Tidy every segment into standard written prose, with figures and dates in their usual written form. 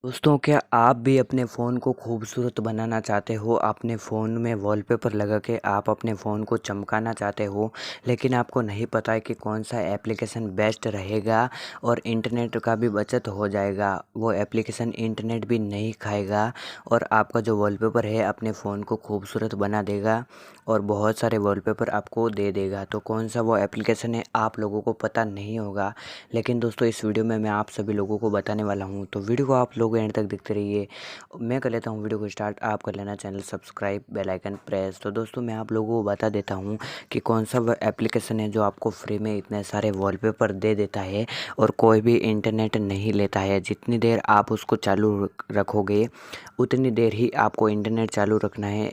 दोस्तों, क्या आप भी अपने फ़ोन को खूबसूरत बनाना चाहते हो? अपने फ़ोन में वॉलपेपर लगा के आप अपने फ़ोन को चमकाना चाहते हो, लेकिन आपको नहीं पता है कि कौन सा एप्लीकेशन बेस्ट रहेगा और इंटरनेट का भी बचत हो जाएगा। वो एप्लीकेशन इंटरनेट भी नहीं खाएगा और आपका जो वॉलपेपर है अपने फ़ोन को खूबसूरत बना देगा और बहुत सारे वॉलपेपर आपको दे देगा। तो कौन सा वो एप्लीकेशन है आप लोगों को पता नहीं होगा, लेकिन दोस्तों इस वीडियो में मैं आप सभी लोगों को बताने वाला हूँ। तो वीडियो को आप लोग एंड तक देखते रहिए। मैं कर लेता हूँ वीडियो को स्टार्ट। आप कर लेना channel subscribe, bell icon press. तो दोस्तों मैं आप लोगों को बता देता हूँ कि कौन सा वह एप्लीकेशन है जो आपको फ्री में इतने सारे वॉलपेपर दे देता है और कोई भी इंटरनेट नहीं लेता है। जितनी देर आप उसको चालू रखोगे उतनी देर ही आपको इंटरनेट चालू रखना है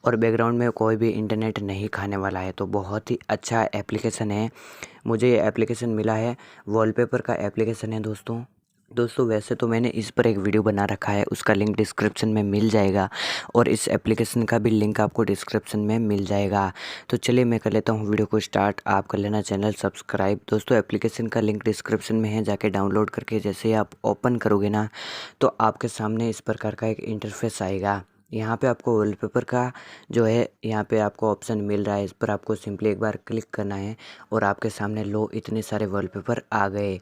और बैकग्राउंड में कोई भी इंटरनेट नहीं खाने वाला है। तो बहुत ही अच्छा एप्लीकेशन है। मुझे ये एप्लीकेशन मिला है, वॉलपेपर का एप्लीकेशन है दोस्तों वैसे तो मैंने इस पर एक वीडियो बना रखा है, उसका लिंक डिस्क्रिप्शन में मिल जाएगा और इस एप्लीकेशन का भी लिंक आपको डिस्क्रिप्शन में मिल जाएगा। तो चलिए मैं कर लेता हूँ वीडियो को स्टार्ट। आप कर लेना चैनल सब्सक्राइब। दोस्तों एप्लीकेशन का लिंक डिस्क्रिप्शन में है, जाके डाउनलोड करके जैसे ही आप ओपन करोगे ना तो आपके सामने इस प्रकार का एक इंटरफेस आएगा। यहाँ पे आपको वॉलपेपर का जो है यहाँ पे आपको ऑप्शन मिल रहा है, इस पर आपको सिंपली एक बार क्लिक करना है और आपके सामने लो इतने सारे वॉलपेपर आ गए।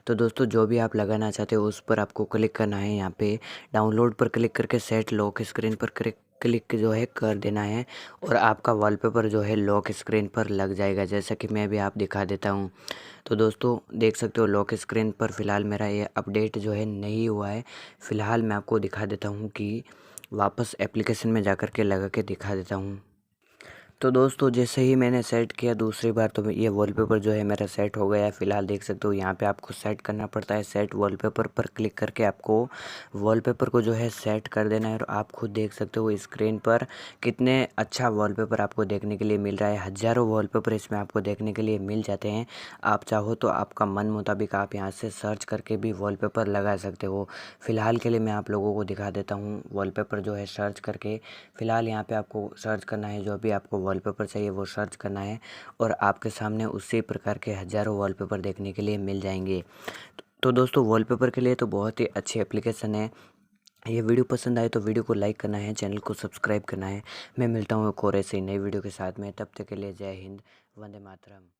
तो दोस्तों जो भी आप लगाना चाहते हो उस पर आपको क्लिक करना है। यहाँ पे डाउनलोड पर क्लिक करके सेट लॉक स्क्रीन पर क्लिक जो है कर देना है और आपका वॉलपेपर जो है लॉक स्क्रीन पर लग जाएगा, जैसा कि मैं भी आप दिखा देता हूँ। तो दोस्तों देख सकते हो लॉक स्क्रीन पर फ़िलहाल मेरा ये अपडेट जो है नहीं हुआ है। फ़िलहाल मैं आपको दिखा देता हूँ कि वापस एप्लीकेशन में जाकर के लगा के दिखा देता हूँ। तो दोस्तों जैसे ही मैंने सेट किया दूसरी बार तो ये वॉलपेपर जो है मेरा सेट हो गया है। फ़िलहाल देख सकते हो यहाँ पे आपको सेट करना पड़ता है। सेट वॉलपेपर पर क्लिक करके आपको वॉलपेपर को जो है सेट कर देना है और आप खुद देख सकते हो स्क्रीन पर कितने अच्छा वॉलपेपर आपको देखने के लिए मिल रहा है। हज़ारों वॉलपेपर इसमें आपको देखने के लिए मिल जाते हैं। आप चाहो तो आपका मन मुताबिक आप यहाँ से सर्च करके भी वॉलपेपर लगा सकते हो। फ़िलहाल के लिए मैं आप लोगों को दिखा देता हूँ वॉलपेपर जो है सर्च करके। फ़िलहाल यहाँ पे आपको सर्च करना है, जो भी आपको वॉलपेपर चाहिए वो सर्च करना है और आपके सामने उसी प्रकार के हज़ारों वॉलपेपर देखने के लिए मिल जाएंगे। तो दोस्तों वॉलपेपर के लिए तो बहुत ही अच्छी एप्लीकेशन है। ये वीडियो पसंद आए तो वीडियो को लाइक करना है, चैनल को सब्सक्राइब करना है। मैं मिलता हूँ कोरे से नई वीडियो के साथ में, तब तक के लिए जय हिंद, वंदे मातरम।